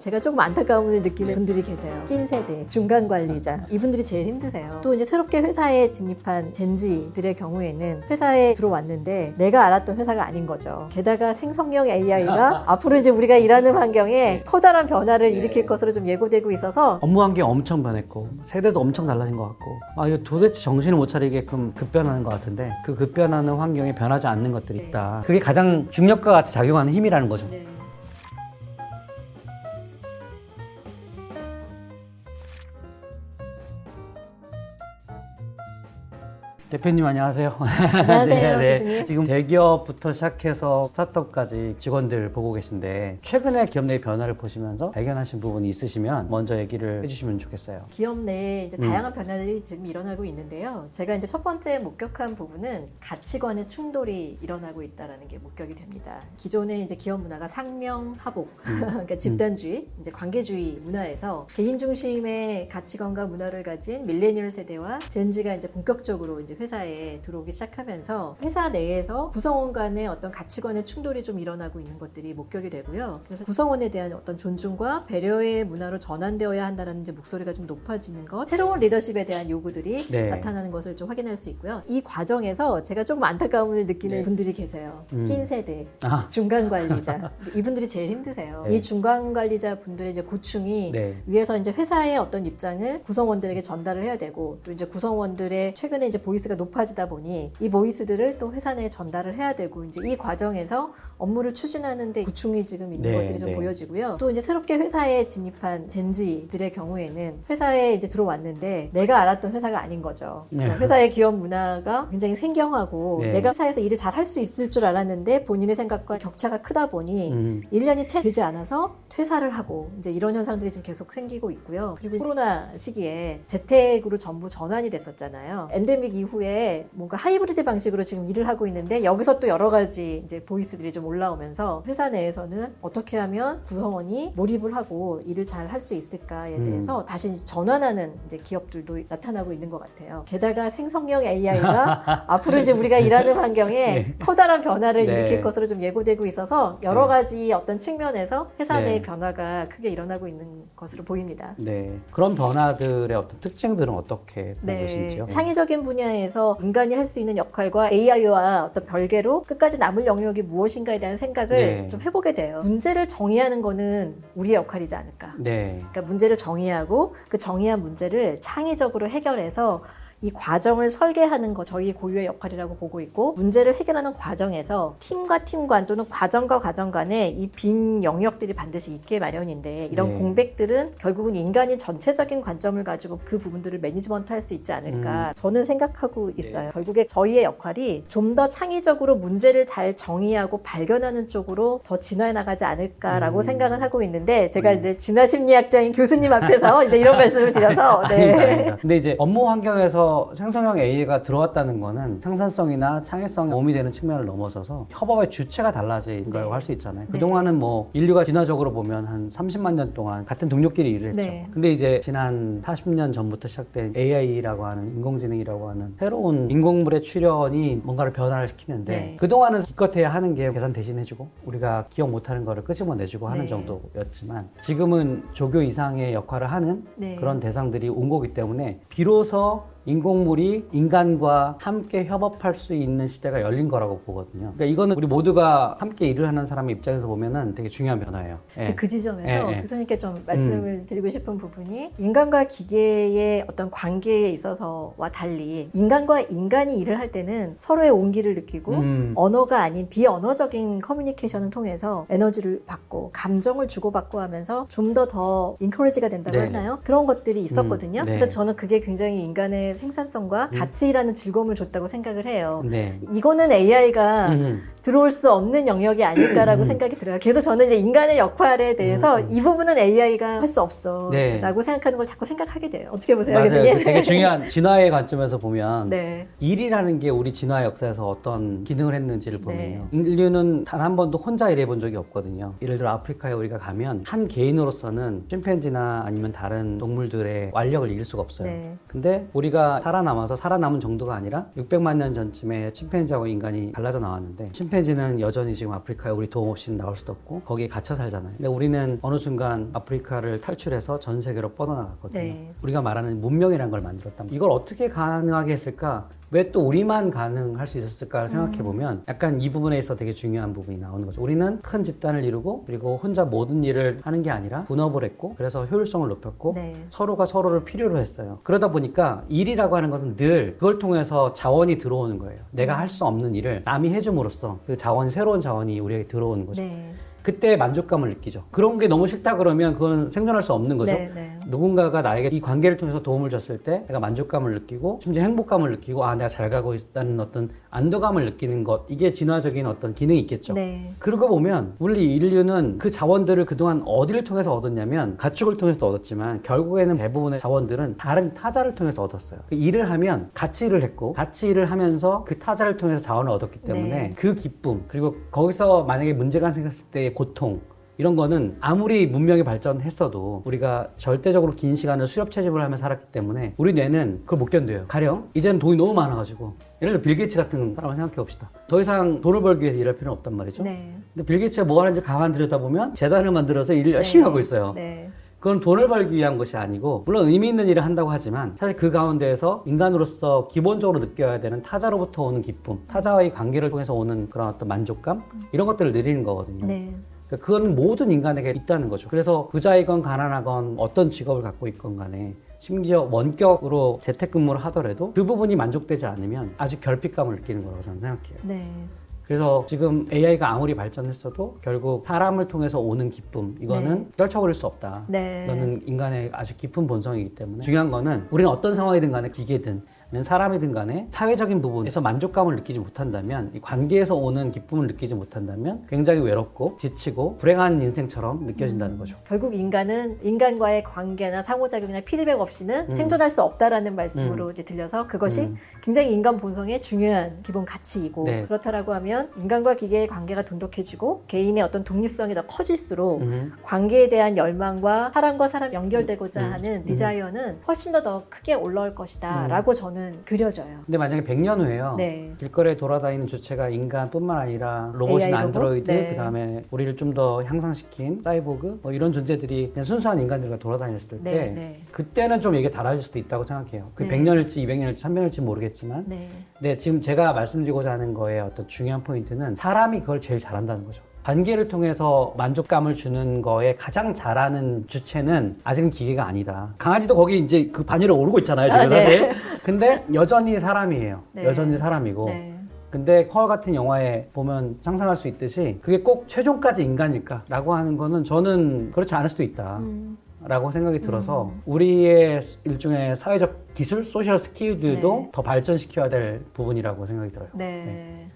제가 조금 안타까움을 느끼는 분들이 계세요. 낀 세대, 중간 관리자. 이분들이 제일 힘드세요. 또 이제 새롭게 회사에 진입한 젠지들의 경우에는 회사에 들어왔는데 내가 알았던 회사가 아닌 거죠. 게다가 생성형 AI가 앞으로 이제 우리가 일하는 환경에 커다란 변화를 일으킬 것으로 좀 예고되고 있어서 업무 환경이 엄청 변했고 세대도 엄청 달라진 것 같고 이거 도대체 정신을 못 차리게끔 급변하는 것 같은데 그 급변하는 환경에 변하지 않는 것들이 있다. 그게 가장 중력과 같이 작용하는 힘이라는 거죠. 대표님 안녕하세요. 안녕하세요, 교수님. 지금 대기업부터 시작해서 스타트업까지 직원들 보고 계신데 최근에 기업 내 변화를 보시면서 발견하신 부분이 있으시면 먼저 얘기를 해주시면 좋겠어요. 기업 내에 이제 다양한 변화들이 지금 일어나고 있는데요. 제가 이제 첫 번째 목격한 부분은 가치관의 충돌이 일어나고 있다는 게 목격이 됩니다. 기존에 이제 기업 문화가 상명 하복, 그러니까 집단주의, 이제 관계주의 문화에서 개인 중심의 가치관과 문화를 가진 밀레니얼 세대와 젠지가 이제 본격적으로 이제 회사에 들어오기 시작하면서 회사 내에서 구성원 간의 어떤 가치관의 충돌이 좀 일어나고 있는 것들이 목격이 되고요. 그래서 구성원에 대한 어떤 존중과 배려의 문화로 전환되어야 한다는 이제 목소리가 좀 높아지는 것, 새로운 리더십에 대한 요구들이 나타나는 것을 좀 확인할 수 있고요. 이 과정에서 제가 조금 안타까움을 느끼는 분들이 계세요. 낀 세대, 중간 관리자. 이분들이 제일 힘드세요. 이 중간 관리자 분들의 이제 고충이 위에서 이제 회사의 어떤 입장을 구성원들에게 전달을 해야 되고 또 이제 구성원들의 최근에 이제 보이스가 높아지다 보니 이 보이스들을 또 회사 내에 전달을 해야 되고 이제 이 과정에서 업무를 추진하는데 고충이 지금 있는 것들이 좀 보여지고요. 또 이제 새롭게 회사에 진입한 젠지들의 경우에는 회사에 이제 들어왔는데 내가 알았던 회사가 아닌 거죠. 회사의 기업 문화가 굉장히 생경하고 내가 회사에서 일을 잘 할 수 있을 줄 알았는데 본인의 생각과 격차가 크다 보니 1년이 채 되지 않아서 퇴사를 하고 이제 이런 현상들이 지금 계속 생기고 있고요. 그리고 코로나 시기에 재택으로 전부 전환이 됐었잖아요. 엔데믹 이후에 뭔가 하이브리드 방식으로 지금 일을 하고 있는데 여기서 또 여러 가지 이제 보이스들이 좀 올라오면서 회사 내에서는 어떻게 하면 구성원이 몰입을 하고 일을 잘 할 수 있을까에 대해서 다시 이제 전환하는 이제 기업들도 나타나고 있는 것 같아요. 게다가 생성형 AI가 앞으로 이제 우리가 일하는 환경에 커다란 변화를 일으킬 것으로 좀 예고되고 있어서 여러 가지 어떤 측면에서 회사 내의 변화가 크게 일어나고 있는 것으로 보입니다. 그런 변화들의 어떤 특징들은 어떻게 보고 계신지요? 창의적인 분야에서 인간이 할 수 있는 역할과 AI와 어떤 별개로 끝까지 남을 영역이 무엇인가에 대한 생각을 좀 해보게 돼요. 문제를 정의하는 거는 우리의 역할이지 않을까. 그러니까 문제를 정의하고 그 정의한 문제를 창의적으로 해결해서 이 과정을 설계하는 거 저희 고유의 역할이라고 보고 있고 문제를 해결하는 과정에서 팀과 팀 간 또는 과정과 과정 간에 이 빈 영역들이 반드시 있게 마련인데 이런 공백들은 결국은 인간이 전체적인 관점을 가지고 그 부분들을 매니지먼트 할 수 있지 않을까 저는 생각하고 있어요. 결국에 저희의 역할이 좀 더 창의적으로 문제를 잘 정의하고 발견하는 쪽으로 더 진화해 나가지 않을까라고 생각을 하고 있는데 제가 이제 진화심리학자인 교수님 앞에서 이제 이런 말씀을 드려서 아니다. 근데 이제 업무 환경에서 생성형 AI가 들어왔다는 거는 생산성이나 창의성에 도움이 되는 측면을 넘어서서 협업의 주체가 달라진 거라고 할 수 있잖아요. 그동안은 뭐 인류가 진화적으로 보면 한 30만 년 동안 같은 동료끼리 일을 했죠. 근데 이제 지난 40년 전부터 시작된 AI라고 하는 인공지능이라고 하는 새로운 인공물의 출현이 뭔가를 변화를 시키는데 그동안은 기껏해야 하는 게 계산 대신해주고 우리가 기억 못하는 거를 끄집어내주고 하는 정도였지만 지금은 조교 이상의 역할을 하는 그런 대상들이 온 거기 때문에 비로소 인공물이 인간과 함께 협업할 수 있는 시대가 열린 거라고 보거든요. 그러니까 이거는 우리 모두가 함께 일을 하는 사람의 입장에서 보면은 되게 중요한 변화예요. 그 지점에서 교수님께 좀 말씀을 드리고 싶은 부분이 인간과 기계의 어떤 관계에 있어서와 달리 인간과 인간이 일을 할 때는 서로의 온기를 느끼고 언어가 아닌 비언어적인 커뮤니케이션을 통해서 에너지를 받고 감정을 주고받고 하면서 좀 더 인커리지가 된다고 했나요? 그런 것들이 있었거든요. 그래서 저는 그게 굉장히 인간의 생산성과 같이 일하는 즐거움을 줬다고 생각을 해요. 이거는 AI가 들어올 수 없는 영역이 아닐까라고 생각이 들어요. 그래서 저는 이제 인간의 역할에 대해서 이 부분은 AI가 할 수 없어 라고 생각하는 걸 자꾸 생각하게 돼요. 어떻게 보세요? 맞아요. 교수님? 되게 중요한 진화의 관점에서 보면 일이라는 게 우리 진화 역사에서 어떤 기능을 했는지를 보면요. 인류는 단 한 번도 혼자 일해본 적이 없거든요. 예를 들어 아프리카에 우리가 가면 한 개인으로서는 침팬지나 아니면 다른 동물들의 완력을 이길 수가 없어요. 근데 우리가 살아남은 정도가 아니라 600만 년 전쯤에 침팬지하고 인간이 갈라져 나왔는데 침팬지는 여전히 지금 아프리카에 우리 도움 없이는 나올 수도 없고 거기에 갇혀 살잖아요. 근데 우리는 어느 순간 아프리카를 탈출해서 전 세계로 뻗어나갔거든요. 네. 우리가 말하는 문명이라는 걸 만들었단 말이에요. 이걸 어떻게 가능하게 했을까? 왜 또 우리만 가능할 수 있었을까를 생각해 보면 약간 이 부분에 있어 되게 중요한 부분이 나오는 거죠. 우리는 큰 집단을 이루고 그리고 혼자 모든 일을 하는 게 아니라 분업을 했고 그래서 효율성을 높였고 네. 서로가 서로를 필요로 했어요. 그러다 보니까 일이라고 하는 것은 늘 그걸 통해서 자원이 들어오는 거예요. 내가 할 수 없는 일을 남이 해줌으로써 그 자원이 새로운 자원이 우리에게 들어오는 거죠. 네. 그때 만족감을 느끼죠. 그런 게 너무 싫다 그러면 그건 생존할 수 없는 거죠. 네, 네. 누군가가 나에게 이 관계를 통해서 도움을 줬을 때 내가 만족감을 느끼고 심지어 행복감을 느끼고 아 내가 잘 가고 있다는 어떤 안도감을 느끼는 것 이게 진화적인 어떤 기능이 있겠죠. 네. 그러고 보면 우리 인류는 그 자원들을 그동안 어디를 통해서 얻었냐면 가축을 통해서 얻었지만 결국에는 대부분의 자원들은 다른 타자를 통해서 얻었어요. 그 일을 하면 같이 일을 했고 같이 일을 하면서 그 타자를 통해서 자원을 얻었기 때문에 네. 그 기쁨 그리고 거기서 만약에 문제가 생겼을 때의 고통 이런 거는 아무리 문명이 발전했어도 우리가 절대적으로 긴 시간을 수렵 채집을 하며 살았기 때문에 우리 뇌는 그걸 못 견뎌요. 가령 이제는 돈이 너무 많아가지고 예를 들어 빌 게이츠 같은 사람을 생각해 봅시다. 더 이상 돈을 벌기 위해서 일할 필요는 없단 말이죠. 네. 근데 빌 게이츠가 뭐 하는지 가만 들여다보면 재단을 만들어서 일을 열심히 하고 있어요. 네. 그건 돈을 벌기 위한 것이 아니고 물론 의미 있는 일을 한다고 하지만 사실 그 가운데에서 인간으로서 기본적으로 느껴야 되는 타자로부터 오는 기쁨, 타자와의 관계를 통해서 오는 그런 어떤 만족감 이런 것들을 누리는 거거든요. 네. 그러니까 그건 모든 인간에게 있다는 거죠. 그래서 부자이건 가난하건 어떤 직업을 갖고 있건 간에 심지어 원격으로 재택근무를 하더라도 그 부분이 만족되지 않으면 아주 결핍감을 느끼는 거라고 저는 생각해요. 네. 그래서 지금 AI가 아무리 발전했어도 결국 사람을 통해서 오는 기쁨 이거는 떨쳐버릴 수 없다. 네. 이거는 인간의 아주 깊은 본성이기 때문에 중요한 거는 우리는 어떤 상황이든 간에 기계든 사람이든 간에 사회적인 부분에서 만족감을 느끼지 못한다면 이 관계에서 오는 기쁨을 느끼지 못한다면 굉장히 외롭고 지치고 불행한 인생처럼 느껴진다는 거죠. 결국 인간은 인간과의 관계나 상호작용이나 피드백 없이는 생존할 수 없다라는 말씀으로 이제 들려서 그것이 굉장히 인간 본성의 중요한 기본 가치이고 네. 그렇다라고 하면 인간과 기계의 관계가 돈독해지고 개인의 어떤 독립성이 더 커질수록 관계에 대한 열망과 사람과 사람 연결되고자 하는 디자이어는 훨씬 더 크게 올라올 것이다 라고 저는 그려져요. 근데 만약에 100년 후에요. 네. 길거리에 돌아다니는 주체가 인간뿐만 아니라 로봇이나 AI 로봇? 안드로이드 네. 그다음에 우리를 좀 더 향상시킨 사이보그 뭐 이런 존재들이 그냥 순수한 인간들과 돌아다녔을 때 네, 네. 그때는 좀 이게 달라질 수도 있다고 생각해요. 그 네. 100년일지 200년일지 300년일지 모르겠지만 네. 네, 지금 제가 말씀드리고자 하는 거의 어떤 중요한 포인트는 사람이 그걸 제일 잘한다는 거죠. 관계를 통해서 만족감을 주는 거에 가장 잘하는 주체는 아직은 기계가 아니다. 강아지도 거기 이제 그 반 위로 오르고 있잖아요, 지금 네. 사실. 근데 여전히 사람이에요. 네. 여전히 사람이고. 네. 근데 헐 같은 영화에 보면 상상할 수 있듯이 그게 꼭 최종까지 인간일까라고 하는 거는 저는 그렇지 않을 수도 있다. 라고 생각이 들어서 우리의 일종의 사회적 기술, 소셜 스킬들도 네. 더 발전시켜야 될 부분이라고 생각이 들어요. 네.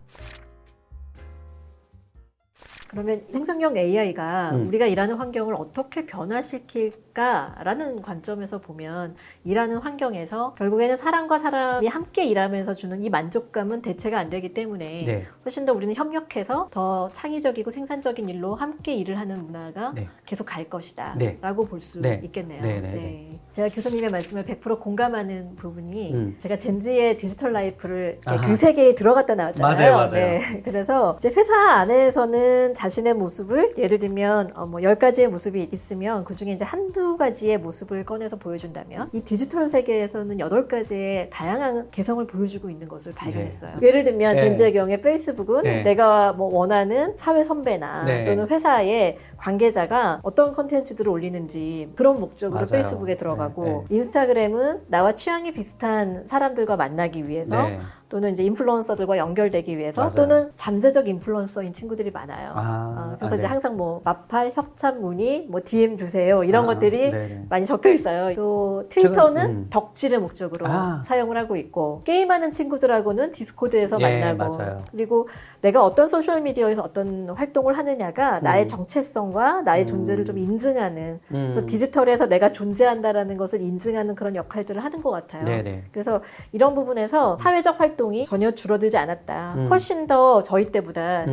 그러면 생성형 AI가 우리가 일하는 환경을 어떻게 변화시킬까라는 관점에서 보면 일하는 환경에서 결국에는 사람과 사람이 함께 일하면서 주는 이 만족감은 대체가 안 되기 때문에 네. 훨씬 더 우리는 협력해서 더 창의적이고 생산적인 일로 함께 일을 하는 문화가 네. 계속 갈 것이다 네. 라고 볼 수 네. 있겠네요. 네, 네, 네. 제가 교수님의 말씀을 100% 공감하는 부분이 제가 젠지의 디지털 라이프를 아하. 그 세계에 들어갔다 나왔잖아요. 맞아요. 네. 그래서 이제 회사 안에서는 자신의 모습을 예를 들면 뭐 10가지의 모습이 있으면 그중에 이제 한두 가지의 모습을 꺼내서 보여준다면 이 디지털 세계에서는 8가지의 다양한 개성을 보여주고 있는 것을 발견했어요. 예를 들면 네. 젠지의 경우에 페이스북은 네. 내가 뭐 원하는 사회 선배나 네. 또는 회사의 관계자가 어떤 컨텐츠들을 올리는지 그런 목적으로 맞아요. 페이스북에 들어가고 네, 인스타그램은 나와 취향이 비슷한 사람들과 만나기 위해서 네. 또는 이제 인플루언서들과 연결되기 위해서 맞아요. 또는 잠재적 인플루언서인 친구들이 많아요. 그래서 이제 네. 항상 뭐 마팔, 협찬 문의, 뭐 DM 주세요 이런 것들이 네네. 많이 적혀 있어요. 또 트위터는 최근, 덕질의 목적으로 아. 사용을 하고 있고 게임하는 친구들하고는 디스코드에서 예, 만나고 맞아요. 그리고 내가 어떤 소셜 미디어에서 어떤 활동을 하느냐가 나의 정체성과 나의 존재를 좀 인증하는 그래서 디지털에서 내가 존재한다라는 것을 인증하는 그런 역할들을 하는 것 같아요. 네네. 그래서 이런 부분에서 사회적 활동 활동이 전혀 줄어들지 않았다. 훨씬 더 저희 때보다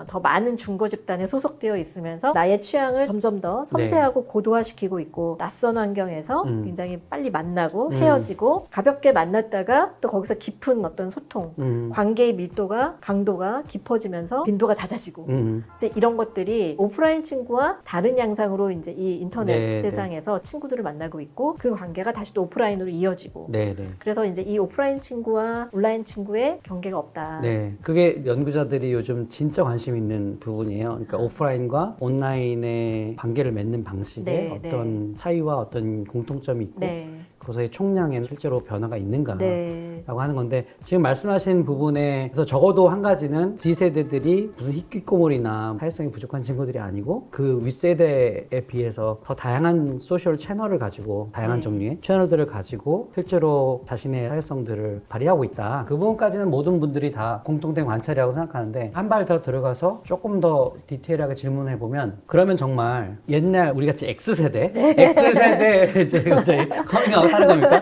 더 많은 중고 집단에 소속되어 있으면서 나의 취향을 점점 더 섬세하고 고도화시키고 있고 낯선 환경에서 굉장히 빨리 만나고 헤어지고 가볍게 만났다가 또 거기서 깊은 어떤 소통, 관계의 밀도가 강도가 깊어지면서 빈도가 잦아지고 이제 이런 것들이 오프라인 친구와 다른 양상으로 이제 이 인터넷 네, 세상에서 친구들을 만나고 있고 그 관계가 다시 또 오프라인으로 이어지고 네. 그래서 이제 이 오프라인 친구와 온라인 친구의 경계가 없다. 네, 그게 연구자들이 요즘 진짜 관심 있는 부분이에요. 그러니까 오프라인과 온라인의 관계를 맺는 방식에 네, 어떤 차이와 어떤 공통점이 있고 네. 그것의 총량에는 실제로 변화가 있는가 네. 라고 하는 건데 지금 말씀하신 부분에서 적어도 한 가지는 G세대들이 무슨 희귀꼬물이나 사회성이 부족한 친구들이 아니고 그 윗세대에 비해서 더 다양한 소셜 채널을 가지고 다양한 종류의 채널들을 가지고 실제로 자신의 사회성들을 발휘하고 있다. 그 부분까지는 모든 분들이 다 공통된 관찰이라고 생각하는데 한 발 더 들어가서 조금 더 디테일하게 질문해 보면 그러면 정말 옛날 우리 같이 X세대 X세대 저희 커밍아웃 하는 겁니까?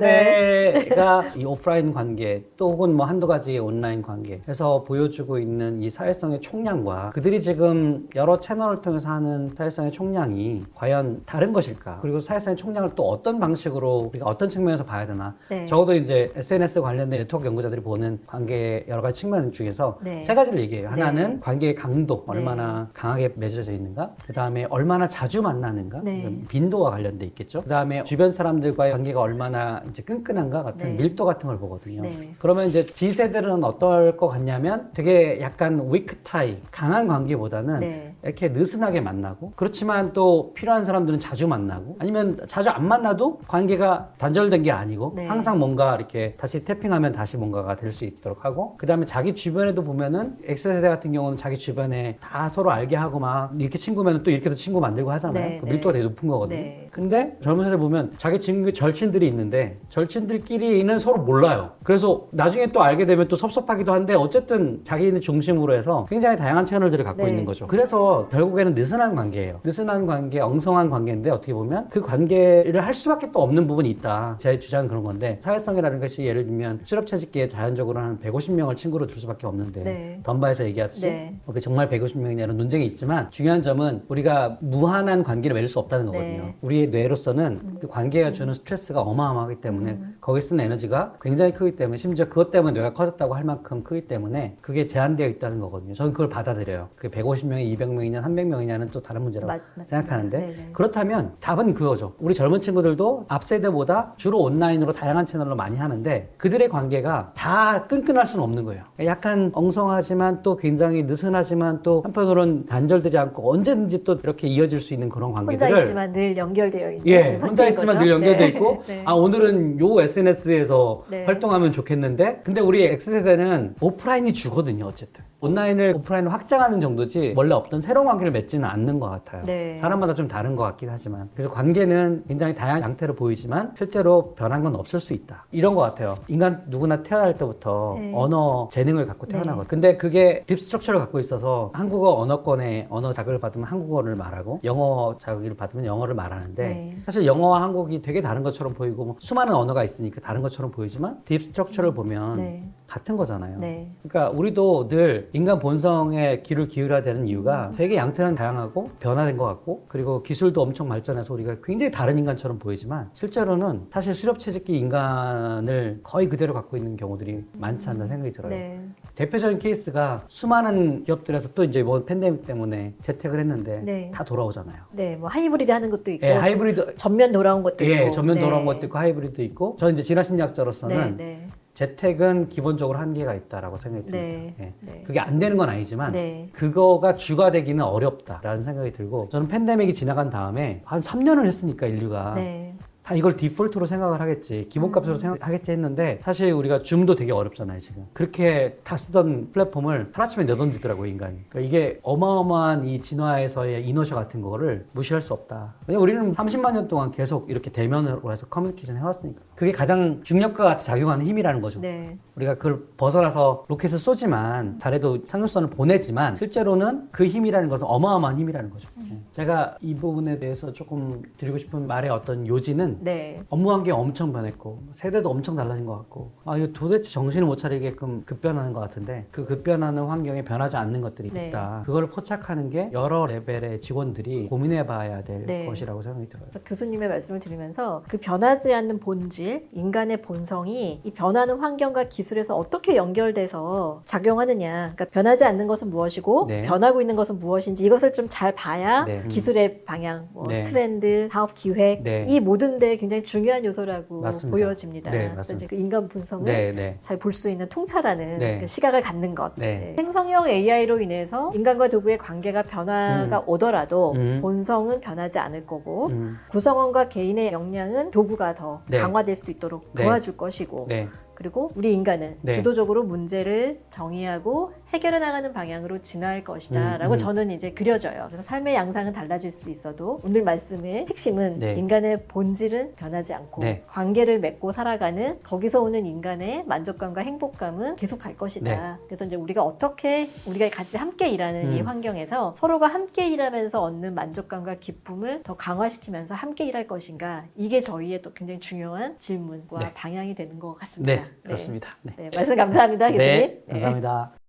X세대가 이 오프라인 관계 또 혹은 뭐 한두 가지의 온라인 관계에서 보여주고 있는 이 사회성의 총량과 그들이 지금 여러 채널을 통해서 하는 사회성의 총량이 과연 다른 것일까? 그리고 사회성의 총량을 또 어떤 방식으로 우리가 어떤 측면에서 봐야 되나? 네. 적어도 이제 SNS 관련된 네트워크 연구자들이 보는 관계의 여러 가지 측면 중에서 네. 세 가지를 얘기해요. 하나는 네. 관계의 강도, 얼마나 강하게 맺어져 있는가? 그 다음에 얼마나 자주 만나는가? 네. 빈도와 관련돼 있겠죠. 그 다음에 주변 사람들과의 관계가 얼마나 이제 끈끈한가 같은 네. 밀도 같은 걸 보거든요. 네. 그러면 이제 G세대들은 어떨 것 같냐면 되게 약간 위크 타입, 강한 관계보다는 네. 이렇게 느슨하게 만나고 그렇지만 또 필요한 사람들은 자주 만나고 아니면 자주 안 만나도 관계가 단절된 게 아니고 네. 항상 뭔가 이렇게 다시 태핑하면 다시 뭔가가 될 수 있도록 하고 그 다음에 자기 주변에도 보면은 X세대 같은 경우는 자기 주변에 다 서로 알게 하고 막 이렇게 친구면 또 이렇게도 친구 만들고 하잖아요. 네. 그 밀도가 되게 높은 거거든요. 네. 근데 젊은 세대 보면 자기 친구 절친들이 있는데 절친들끼리는 서로 몰라요. 그래서 나중에 또 알게 되면 또 섭섭하기도 한데 어쨌든 자기는 중심으로 해서 굉장히 다양한 채널들을 갖고 네. 있는 거죠. 그래서 결국에는 느슨한 관계예요. 느슨한 관계, 엉성한 관계인데 어떻게 보면 그 관계를 할 수밖에 또 없는 부분이 있다. 제 주장은 그런 건데 사회성이라는 것이 예를 들면 실업채직기에 자연적으로 한 150명을 친구로 둘 수밖에 없는데 네. 던바에서 얘기하듯이 네. 그 정말 150명이냐는 논쟁이 있지만 중요한 점은 우리가 무한한 관계를 맺을 수 없다는 거거든요. 네. 우리의 뇌로서는 그 관계가 주는 스트레스가 어마어마하기 때문에 거기에 쓰는 에너지가 굉장히 크기 때문에 심지어 그것 때문에 뇌가 커졌다고 할 만큼 크기 때문에 그게 제한되어 있다는 거거든요. 저는 그걸 받아들여요. 그게 150명이 200명이냐 300명이냐는 또 다른 문제라고 맞습니다. 생각하는데 네네. 그렇다면 답은 그거죠. 우리 젊은 친구들도 앞세대보다 주로 온라인으로 다양한 채널로 많이 하는데 그들의 관계가 다 끈끈할 수는 없는 거예요. 약간 엉성하지만 또 굉장히 느슨하지만 또 한편으로는 단절되지 않고 언제든지 또 이렇게 이어질 수 있는 그런 관계들을 혼자 있지만 늘 연결되어 있는 예, 혼자 있지만 늘 연결돼 네. 있고 네. 아 오늘은 요 SNS에서 네. 활동하면 좋겠는데 근데 우리 X세대는 오프라인이 주거든요 어쨌든 온라인을 오프라인을 확장하는 정도지 원래 없던 새로운 관계를 맺지는 않는 것 같아요. 네. 사람마다 좀 다른 것 같긴 하지만 그래서 관계는 굉장히 다양한 양태로 보이지만 실제로 변한 건 없을 수 있다 이런 것 같아요. 인간 누구나 태어날 때부터 네. 언어 재능을 갖고 태어나거든요. 근데 그게 딥 스트럭처를 갖고 있어서 한국어 언어권에 언어 자극을 받으면 한국어를 말하고 영어 자극을 받으면 영어를 말하는데 네. 사실 영어와 한국이 되게 다른 것처럼 보이고 뭐 수많은 언어가 있으니까 다른 것처럼 보이지만 딥 스트럭처를 보면 네. 같은 거잖아요. 네. 그러니까 우리도 늘 인간 본성에 귀를 기울여야 되는 이유가 되게 양태는 다양하고 변화된 것 같고 그리고 기술도 엄청 발전해서 우리가 굉장히 다른 인간처럼 보이지만 실제로는 사실 수렵채집기 인간을 거의 그대로 갖고 있는 경우들이 많지 않나 생각이 들어요. 네. 대표적인 케이스가 수많은 기업들에서 또 이제 뭐 팬데믹 때문에 재택을 했는데 네. 다 돌아오잖아요. 네, 뭐 하이브리드 하는 것도 있고 예, 하이브리드 전면 돌아온 것도 있고 예, 전면 네. 돌아온 것도 있고 하이브리드 있고 저 이제 진화심리학자로서는 네, 네. 재택은 기본적으로 한계가 있다라고 생각이 듭니다. 네. 예. 네. 그게 안 되는 건 아니지만 네. 그거가 주가 되기는 어렵다라는 생각이 들고 저는 팬데믹이 지나간 다음에 한 3년을 했으니까 인류가 네. 다 이걸 디폴트로 생각을 하겠지 기본값으로 생각하겠지 했는데 사실 우리가 줌도 되게 어렵잖아요 지금 그렇게 다 쓰던 플랫폼을 하루아침에 내던지더라고요 인간이 그러니까 이게 어마어마한 이 진화에서의 이너셔 같은 거를 무시할 수 없다 왜냐면 우리는 30만 년 동안 계속 이렇게 대면으로 해서 커뮤니케이션 해왔으니까 그게 가장 중력과 같이 작용하는 힘이라는 거죠 네. 우리가 그걸 벗어나서 로켓을 쏘지만 달에도 상륙선을 보내지만 실제로는 그 힘이라는 것은 어마어마한 힘이라는 거죠 제가 이 부분에 대해서 조금 드리고 싶은 말의 어떤 요지는 보면 네. 업무 환경이 엄청 변했고 세대도 엄청 달라진 것 같고 이거 도대체 정신을 못 차리게끔 급변하는 것 같은데 그 급변하는 환경에 변하지 않는 것들이 네. 있다. 그걸 포착하는 게 여러 레벨의 직원들이 고민해봐야 될 네. 것이라고 생각이 들어요. 그래서 교수님의 말씀을 들으면서 그 변하지 않는 본질, 인간의 본성이 이 변하는 환경과 기술에서 어떻게 연결돼서 작용하느냐. 그러니까 변하지 않는 것은 무엇이고 네. 변하고 있는 것은 무엇인지 이것을 좀 잘 봐야 네. 기술의 방향, 뭐 네. 트렌드, 사업 기획 네. 이 모든 데 굉장히 중요한 요소라고 맞습니다. 보여집니다. 네, 그래서 맞습니다. 이제 그 인간 본성을 네, 네. 잘 볼 수 있는 통찰하는 네. 그 시각을 갖는 것. 네. 네. 생성형 AI로 인해서 인간과 도구의 관계가 변화가 오더라도 본성은 변하지 않을 거고 구성원과 개인의 역량은 도구가 더 네. 강화될 수 있도록 네. 도와줄 것이고 네. 그리고 우리 인간은 네. 주도적으로 문제를 정의하고 해결해 나가는 방향으로 진화할 것이다 라고 저는 이제 그려져요. 그래서 삶의 양상은 달라질 수 있어도 오늘 말씀의 핵심은 네. 인간의 본질은 변하지 않고 네. 관계를 맺고 살아가는 거기서 오는 인간의 만족감과 행복감은 계속 갈 것이다. 네. 그래서 이제 우리가 어떻게 우리가 같이 함께 일하는 이 환경에서 서로가 함께 일하면서 얻는 만족감과 기쁨을 더 강화시키면서 함께 일할 것인가 이게 저희의 또 굉장히 중요한 질문과 네. 방향이 되는 것 같습니다. 네, 그렇습니다. 네. 네, 말씀 감사합니다, 교수님. 네, 감사합니다.